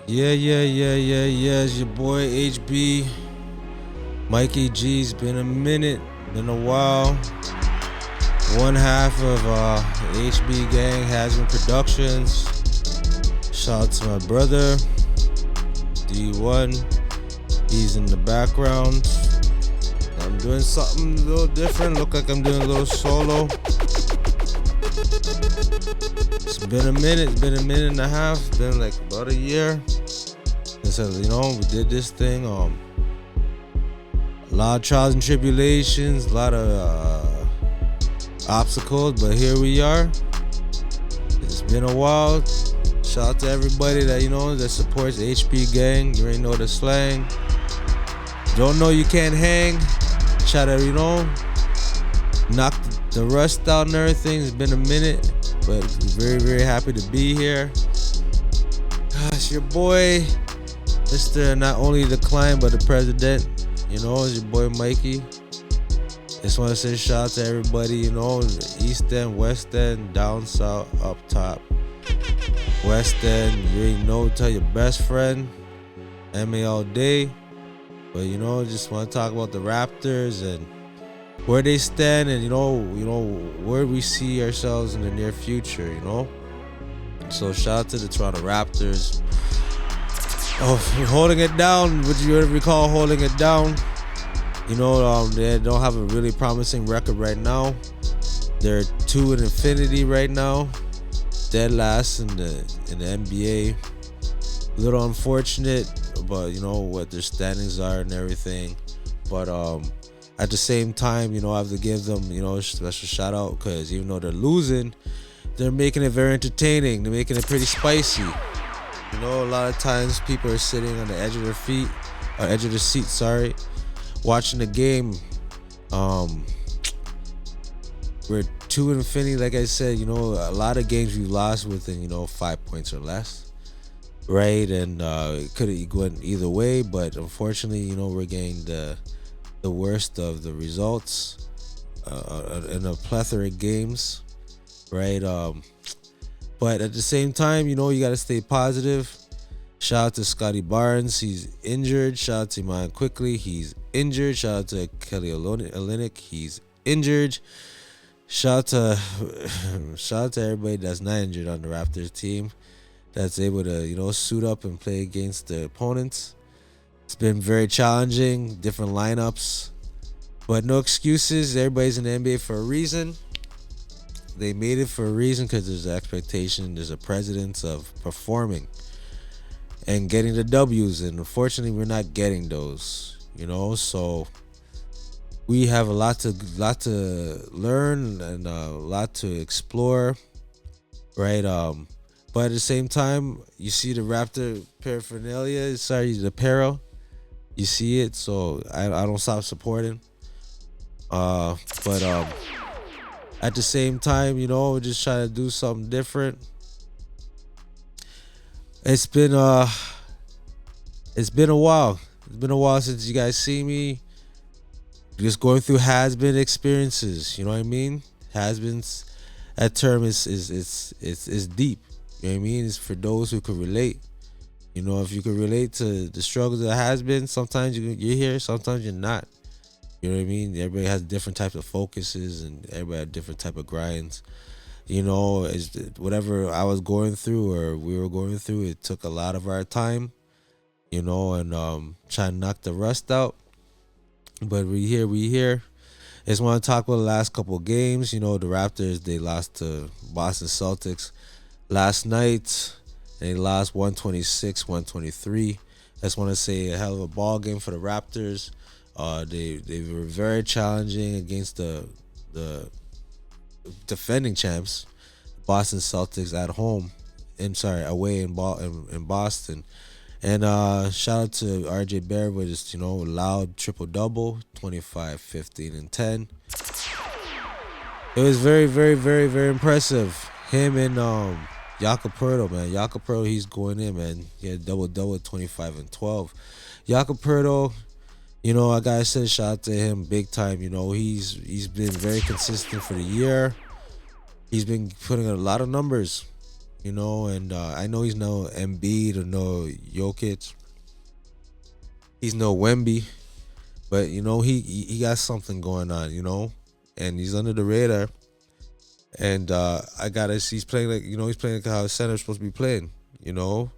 Yeah. It's your boy HB. Mikey G. It's been a minute, been a while. One half of HB Gang has been Productions. Shout out to my brother, D1. He's in the background. I'm doing something a little different. Look like I'm doing a little solo. It's been a minute and a half. It's been like about a year. So, we did this thing. A lot of trials and tribulations, a lot of obstacles, but here we are. It's been a while. Shout out to everybody that that supports HP Gang. You already know the slang. Don't know you can't hang. Try to knock the rust out and everything. It's been a minute, but very happy to be here. It's your boy, Mr. Not only the client but the president. It's your boy Mikey. Just want to say shout out to everybody, East End, West End, down south, up top. West End, you already know, tell your best friend. MA all day. But just want to talk about the Raptors and where they stand and where we see ourselves in the near future, So shout out to the Toronto Raptors. Holding it down, would you ever recall holding it down? They don't have a really promising record right now. They're 2 in infinity right now. Dead last in the NBA. A little unfortunate, but what their standings are and everything. But at the same time, I have to give them a special shout out, because even though they're losing, they're making it very entertaining. They're making it pretty spicy. A lot of times people are sitting on the edge of their feet, or edge of their seat, watching the game. We're 2 in infinity, like I said. A lot of games we lost within 5 points or less, right? And it could have gone either way, but unfortunately, we're getting the worst of the results in a plethora of games, right? But at the same time, you got to stay positive. Shout out to Scotty Barnes, he's injured. Shout out to Iman Quickly, he's injured. Shout out to Kelly Olynyk, he's injured. Shout out to everybody that's not injured on the Raptors team, that's able to suit up and play against the opponents. It's been very challenging, different lineups, but no excuses. Everybody's in the NBA for a reason. They made it for a reason, because there's an expectation, there's a precedence of performing and getting the W's, and unfortunately we're not getting those, so we have a lot to learn and a lot to explore, right? But at the same time, you see the Raptor paraphernalia, the apparel, you see it, so I don't stop supporting. But at the same time, just trying to do something different. It's been a while. It's been a while since you guys see me. Just going through has-been experiences. You know what I mean? Has-beens, that term is deep. You know what I mean? It's for those who can relate. If you can relate to the struggles that has been, sometimes you're here, sometimes you're not. You know what I mean? Everybody has different types of focuses, and everybody has different type of grinds. Whatever I was going through or we were going through, it took a lot of our time, and trying to knock the rust out. But we here. I just want to talk about the last couple of games. The Raptors, they lost to Boston Celtics last night. They lost 126-123. I just want to say a hell of a ball game for the Raptors. They were very challenging against the defending champs, Boston Celtics, at home. Away in Boston. And shout out to RJ Barrett with his loud triple-double, 25, 15, and 10. It was very impressive. Him and Jakob Poeltl, man. Jakob Poeltl, he's going in, man. He had double-double, 25 and 12. Jakob Poeltl, I gotta say shout out to him big time. He's been very consistent for the year. He's been putting in a lot of numbers. And I know he's no Embiid or no Jokic, he's no Wemby, but he got something going on, and he's under the radar. And I gotta see he's playing like he's playing like how a center's supposed to be playing. You know,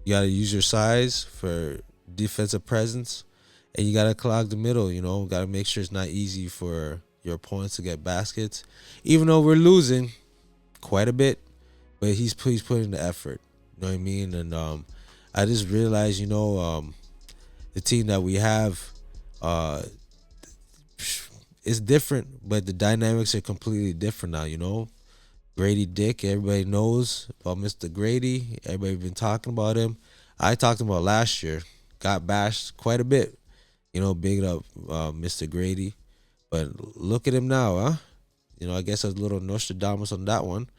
you gotta use your size for defensive presence, and you gotta clog the middle. Gotta make sure it's not easy for your opponents to get baskets, even though we're losing quite a bit. But he's putting the effort. You know what I mean? And I just realized, the team that we have, uh, it's different, but the dynamics are completely different now. Grady Dick, everybody knows about Mr. Grady. Everybody been talking about him. I talked about last year, got bashed quite a bit. Big up Mr. Grady. But look at him now, huh? I guess I was a little Nostradamus on that one.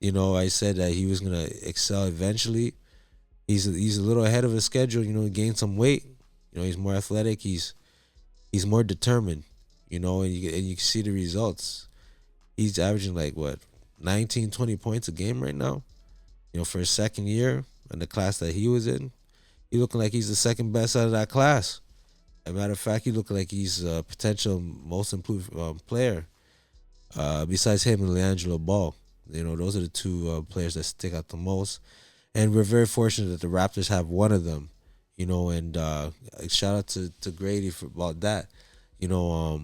I said that he was gonna excel eventually. He's a little ahead of his schedule. He gained some weight. He's more athletic. He's more determined. And you can see the results. He's averaging like what 19, 20 points a game right now. For his second year in the class that he was in, he looking like he's the second best out of that class. As a matter of fact, he looking like he's a potential most improved player. Besides him and Leandro Ball, those are the two players that stick out the most. And we're very fortunate that the Raptors have one of them. And shout out to Grady for about that. You know,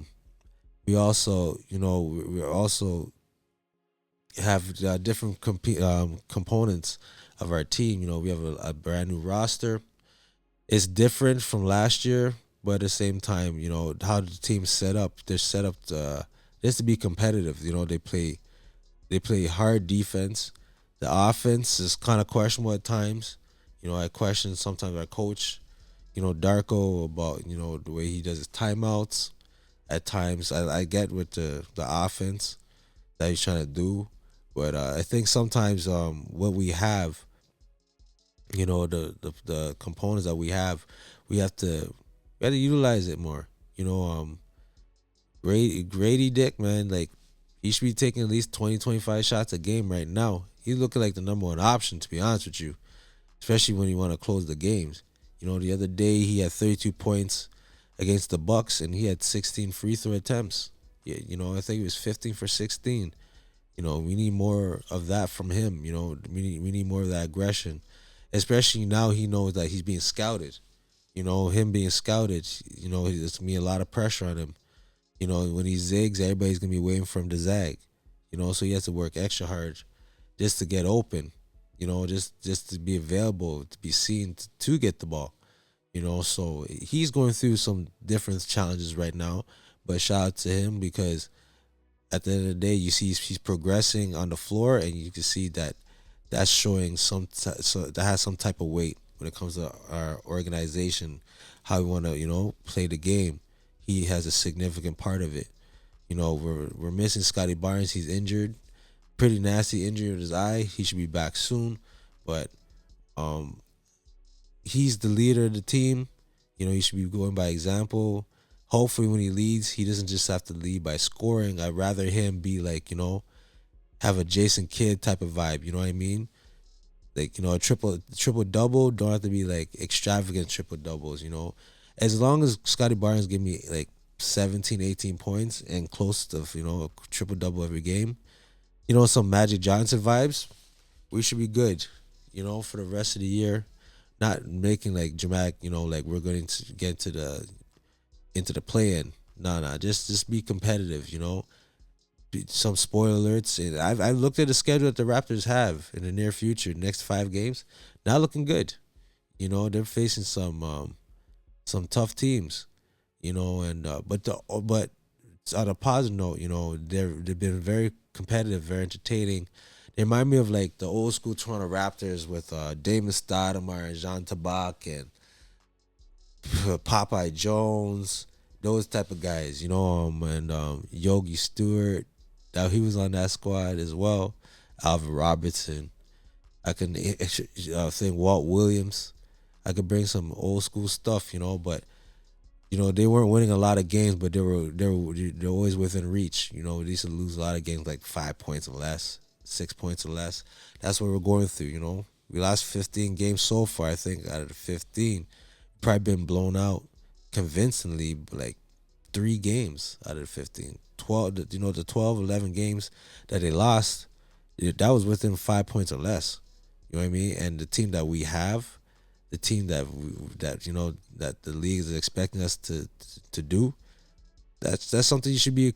we also, we also have different components of our team. We have a brand new roster. It's different from last year, but at the same time, how the team's set up. They're set up just to be competitive. They play hard defense. The offense is kind of questionable at times. I question sometimes our coach, Darko, about the way he does his timeouts. At times, I get with the offense that he's trying to do, but I think sometimes what we have, the components that we have, we have to utilize it more. Grady Dick, man, like he should be taking at least 20, 25 shots a game right now. He's looking like the number one option, to be honest with you, especially when you want to close the games. The other day he had 32 points against the Bucks, and he had 16 free throw attempts. Yeah, I think it was 15 for 16. We need more of that from him. We need more of that aggression, especially now he knows that he's being scouted. Him being scouted, there's gonna be a lot of pressure on him. When he zigs, everybody's gonna be waiting for him to zag. So he has to work extra hard just to get open. Just to be available, to be seen, to get the ball. So he's going through some different challenges right now. But shout out to him, because at the end of the day, you see he's progressing on the floor, and you can see that that's showing so that has some type of weight when it comes to our organization, how we want to play the game. He has a significant part of it. We're missing Scotty Barnes. He's injured, pretty nasty injury in his eye. He should be back soon, but um, he's the leader of the team. He should be going by example. Hopefully, when he leads, he doesn't just have to lead by scoring. I'd rather him be like, have a Jason Kidd type of vibe. You know what I mean? Like, a triple double don't have to be like extravagant triple doubles. As long as Scotty Barnes give me like 17, 18 points and close to a triple double every game, some Magic Johnson vibes, we should be good. For the rest of the year, not making like dramatic. Like we're going to get into the play-in. No, just be competitive. Some spoiler alerts. And I've looked at the schedule that the Raptors have in the near future, next 5 games. Not looking good. They're facing some tough teams. And but on a positive note, they've been very competitive, very entertaining. They remind me of like the old school Toronto Raptors with Damon Stoudemire and Jean Tabak and Popeye Jones, those type of guys, and Yogi Stewart, that he was on that squad as well. Alvin Robertson, I can think Walt Williams. I could bring some old school stuff, but they weren't winning a lot of games, but they're always within reach. They used to lose a lot of games like 5 points or less. 6 points or less. That's what we're going through. We lost 15 games so far. I think out of the 15, probably been blown out convincingly, like 3 games out of the 15. 12, the 12, 11 games that they lost, that was within 5 points or less. You know what I mean? And the team that we have, the team that that the league is expecting us to do, that's something you should be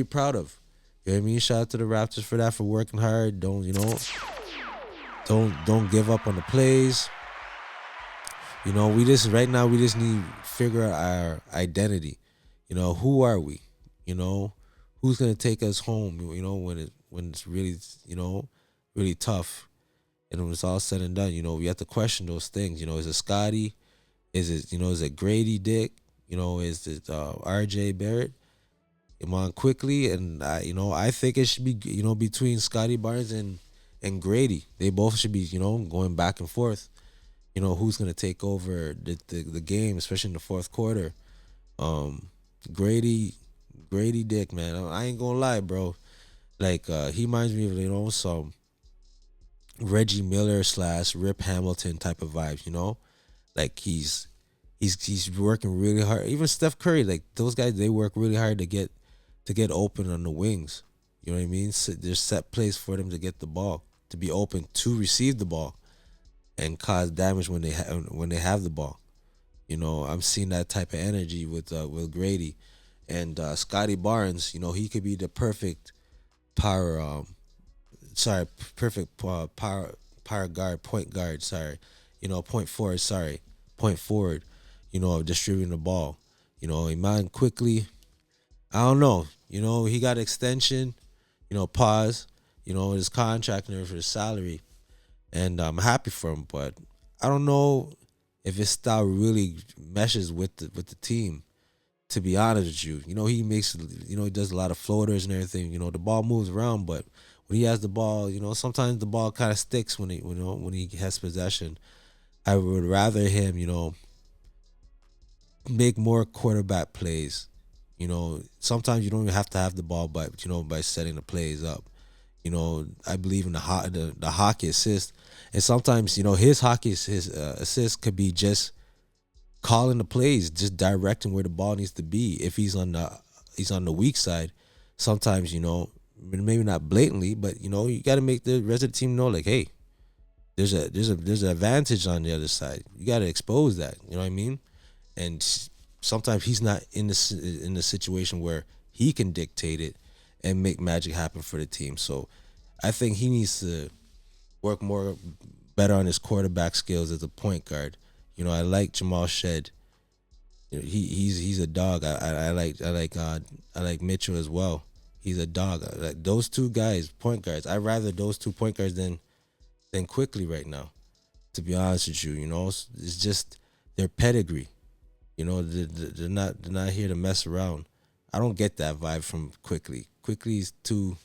proud of. You know what I mean? Shout out to the Raptors for that, for working hard. Don't give up on the plays. We just right now we just need to figure out our identity. Who are we? You know, who's gonna take us home? When it's really really tough, and when it's all said and done. We have to question those things. Is it Scotty? Is it Grady Dick? Is it R.J. Barrett? Iman quickly, and I think it should be between Scotty Barnes and Grady. They both should be going back and forth. Who's gonna take over the game, especially in the fourth quarter. Um, Grady Grady Dick, man. I ain't gonna lie, bro. Like he reminds me of some Reggie Miller slash Rip Hamilton type of vibes. Like he's working really hard. Even Steph Curry, like those guys, they work really hard to get open on the wings. You know what I mean? So there's set plays for them to get the ball, to be open to receive the ball and cause damage when they have the ball. I'm seeing that type of energy with Grady and Scotty Barnes. He could be the perfect power. Perfect power guard, point guard. Sorry, point forward. Sorry, point forward. Distributing the ball. Iman quickly. I don't know. He got extension. Pause. His contract and for his salary, and I'm happy for him. But I don't know if his style really meshes with the team. To be honest with you, he does a lot of floaters and everything. The ball moves around, but when he has the ball, sometimes the ball kind of sticks when he has possession. I would rather him, make more quarterback plays. Sometimes you don't even have to have the ball, but by setting the plays up. I believe in the hockey assist, and sometimes his hockey his assist could be just calling the plays, just directing where the ball needs to be. If he's on the weak side, sometimes maybe not blatantly, but you got to make the rest of the team know, like, hey, there's an advantage on the other side. You got to expose that. You know what I mean? And sometimes he's not in the situation where he can dictate it and make magic happen for the team. So I think he needs to work more better on his quarterback skills as a point guard. I like Jamal Shed. He's a dog. I like Mitchell as well. He's a dog. Like those two guys, point guards. I'd rather those two point guards than quickly right now. To be honest with you, it's just their pedigree. They're not here to mess around. I don't get that vibe from Quickly. Quickly's too.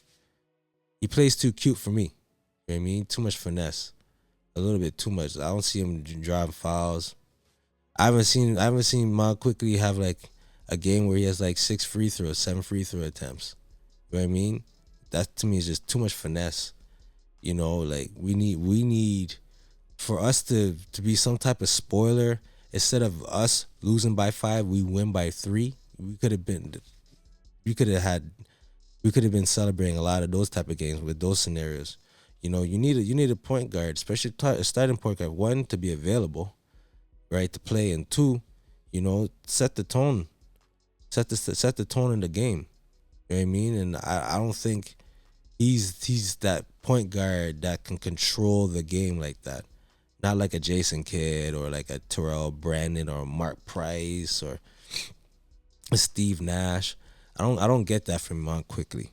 He plays too cute for me. You know what I mean? Too much finesse. A little bit too much. I don't see him driving fouls. I haven't seen Mon Quickly have like a game where he has like 6 free throws, 7 free throw attempts. You know what I mean? That to me is just too much finesse. Like we need for us to be some type of spoiler. Instead of us losing by 5, we win by 3. We could have been celebrating a lot of those type of games with those scenarios. You need a point guard, especially a starting point guard. One, to be available, right, to play, and two, set the tone, set the tone in the game. You know what I mean? And I don't think he's that point guard that can control the game like that. Not like a Jason Kidd or like a Terrell Brandon or a Mark Price or a Steve Nash. I don't get that from him on Quickly.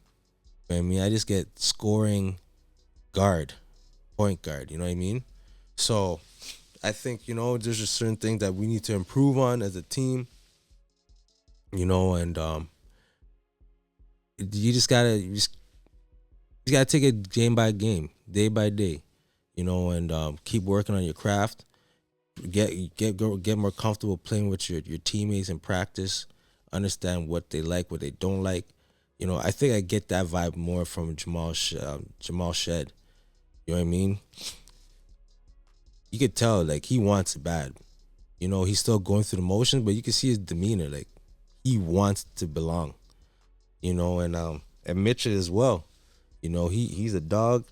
You know what I mean? I just get scoring guard, point guard. You know what I mean? So I think there's just certain things that we need to improve on as a team. And you just gotta take it game by game, day by day. And keep working on your craft. Get more comfortable playing with your teammates in practice. Understand what they like, what they don't like. I think I get that vibe more from Jamal Shed. You know what I mean? You could tell like he wants it bad. He's still going through the motions, but you can see his demeanor. Like he wants to belong. And Mitchell as well. He's a dog.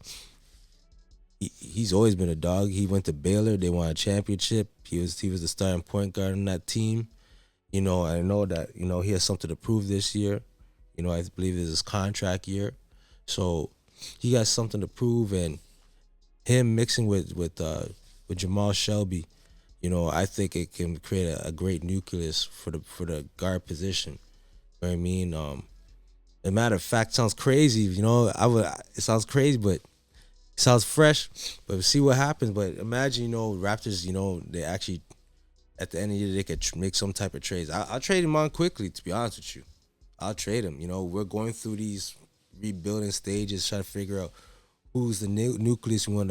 He's always been a dog. He went to Baylor. They won a championship. He was the starting point guard on that team. I know that he has something to prove this year. I believe this is his contract year, so he got something to prove. And him mixing with Jamal Shelby, I think it can create a great nucleus for the guard position. You know what I mean? As a matter of fact, sounds crazy. It sounds crazy, but it sounds fresh. But we'll see what happens. But imagine, Raptors, they actually at the end of the year they could make some type of trades. I'll trade him on quickly. To be honest with you, I'll trade him. We're going through these rebuilding stages, trying to figure out who's the nucleus we want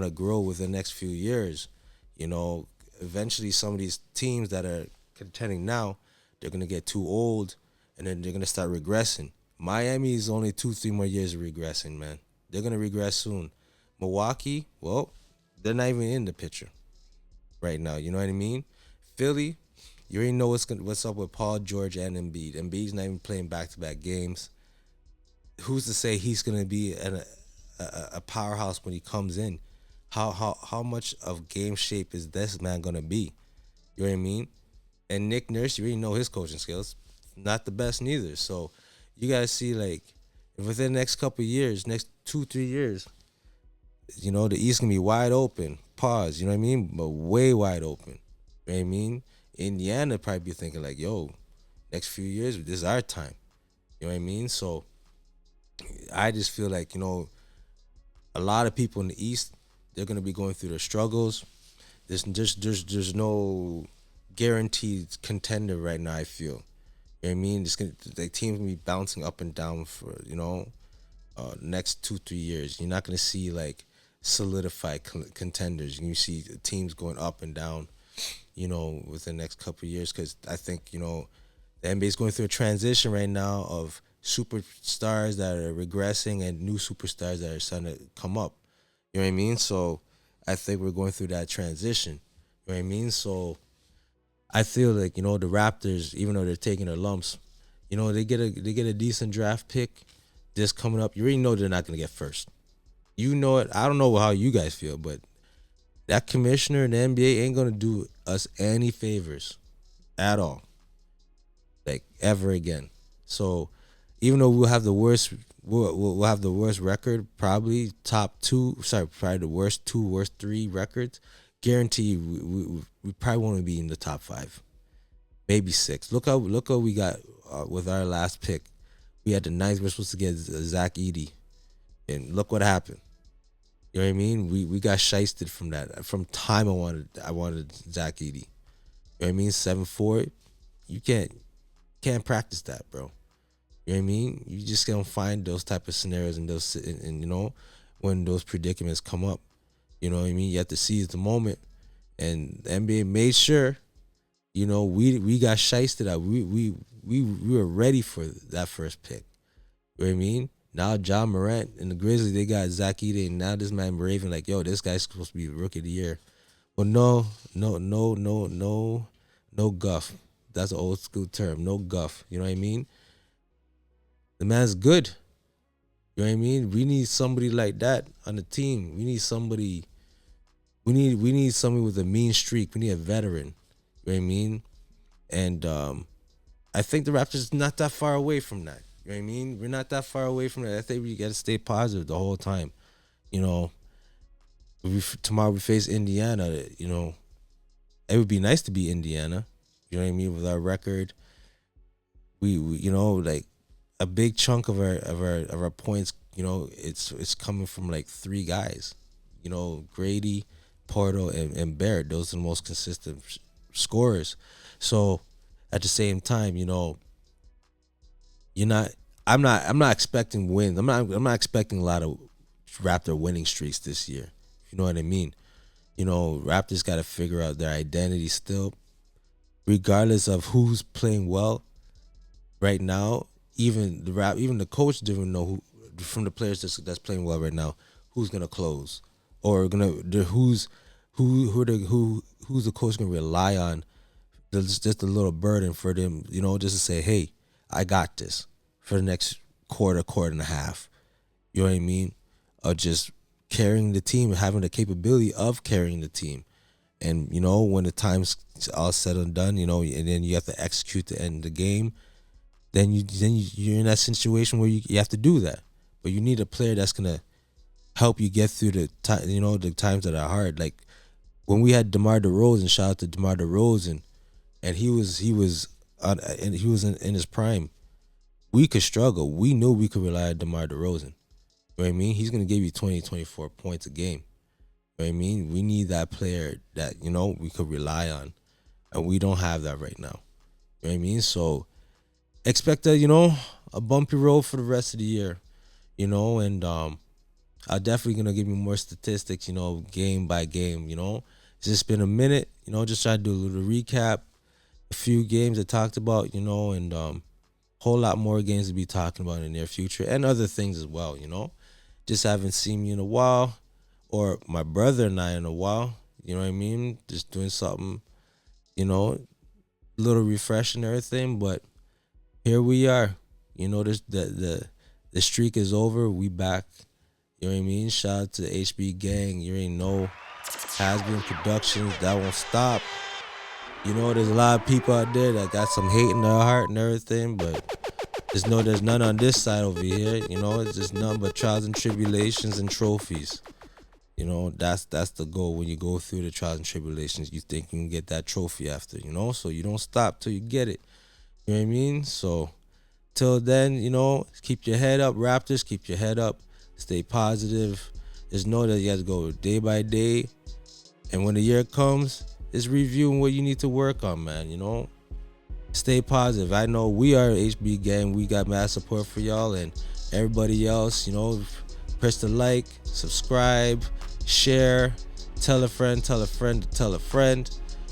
to grow within the next few years. You know, Eventually some of these teams that are contending now, they're gonna get too old, and then they're gonna start regressing. Miami is only 2, 3 more years of regressing, man. They're gonna regress soon. Milwaukee, well, they're not even in the picture right now. You know what I mean? Philly, you already know what's up with Paul George and Embiid. Embiid's not even playing back-to-back games. Who's to say he's gonna be a powerhouse when he comes in? How much of game shape is this man gonna be? You know what I mean? And Nick Nurse, you already know his coaching skills, not the best neither. So you gotta see like if within the next couple of years, next 2, 3 years, the East gonna be wide open. Pause. You know what I mean? But way wide open. You know what I mean? Indiana probably be thinking like, yo, next few years, this is our time. You know what I mean? So I just feel like, a lot of people in the East, they're gonna be going through their struggles. There's no guaranteed contender right now, I feel. You know what I mean? The team's gonna be bouncing up and down for, next 2, 3 years. You're not gonna see like solidified contenders. You see teams going up and down, within the next couple of years. Because I think the NBA is going through a transition right now of superstars that are regressing and new superstars that are starting to come up. You know what I mean? So I think we're going through that transition. You know what I mean? So I feel like the Raptors, even though they're taking their lumps, they get a decent draft pick. This coming up, you already know they're not gonna get first. You know it. I don't know how you guys feel, but that commissioner in the NBA ain't gonna do us any favors at all, like ever again. So even though we'll have the worst record, probably top two. Sorry, probably the worst two, worst three records. Guarantee we probably won't be in the top five, maybe six. Look how we got with our last pick. We had the ninth. We're supposed to get Zach Edey, and look what happened. You know what I mean? We got shysted from that. From time I wanted Zach Edey. You know what I mean? 7'4". You can't practice that, bro. You know what I mean? You just gonna find those type of scenarios and when those predicaments come up. You know what I mean? You have to seize the moment. And the NBA made sure, we got shysted out. We were ready for that first pick. You know what I mean? Now John Morant and the Grizzlies, they got Zach Edey, and now this man raving like, yo, this guy's supposed to be rookie of the year. But no, no, no, no, no, no guff. That's an old school term. No guff. You know what I mean? The man's good. You know what I mean? We need somebody like that on the team. We need somebody. We need somebody with a mean streak. We need a veteran. You know what I mean? And I think the Raptors not that far away from that. You know what I mean? We're not that far away from that. I think we got to stay positive the whole time. You know, tomorrow we face Indiana. It would be nice to beat Indiana. You know what I mean? With our record, we like a big chunk of our points. It's coming from like three guys. Grady, Porto, and Barrett. Those are the most consistent scorers. So at the same time, you're not. I'm not expecting wins. I'm not expecting a lot of Raptor winning streaks this year. You know what I mean? Raptors got to figure out their identity still, regardless of who's playing well right now. even the coach didn't know who from the players that's playing well right now who's gonna close or who's the coach gonna rely on. There's just a little burden for them, just to say, hey, I got this for the next quarter and a half. You know what I mean? Of just carrying the team, having the capability of carrying the team. And, when the time's all said and done, and then you have to execute the end of the game, you're in that situation where you have to do that. But you need a player that's going to help you get through the time, the times that are hard. Like when we had DeMar DeRozan, shout out to DeMar DeRozan, and he was in his prime. We could struggle. We knew we could rely on DeMar DeRozan. You know what I mean? He's going to give you 20, 24 points a game. You know what I mean? We need that player that, we could rely on. And we don't have that right now. You know what I mean? So expect a bumpy road for the rest of the year. And I'm definitely going to give you more statistics, game by game. It's just been a minute, just try to do a little recap. A few games I talked about, and whole lot more games to be talking about in the near future and other things as well, Just haven't seen me in a while, or my brother and I in a while, you know what I mean? Just doing something, a little refresh and everything, but here we are. This the streak is over. We back. You know what I mean? Shout out to the HB gang. You already know. Has Been Productions. That won't stop. There's a lot of people out there that got some hate in their heart and everything, but just know there's none on this side over here. It's just none but trials and tribulations and trophies. That's the goal. When you go through the trials and tribulations, you think you can get that trophy after, so you don't stop till you get it. You know what I mean? So till then, keep your head up, Raptors. Keep your head up. Stay positive. Just know that you have to go day by day. And when the year comes, it's reviewing what you need to work on, man. Stay positive. I know we are HB Gang. We got mad support for y'all and everybody else. Press the like, subscribe, share, tell a friend, tell a friend, tell a friend.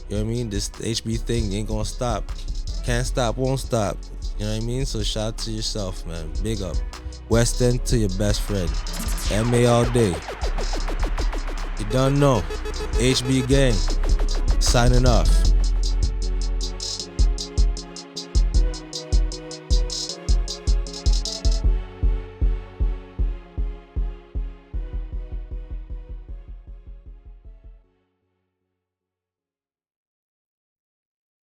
You know what I mean? This HB thing ain't gonna stop. Can't stop, won't stop. You know what I mean? So shout out to yourself, man. Big up. West End to your best friend. MA all day. You don't know. HB Gang. Signing off.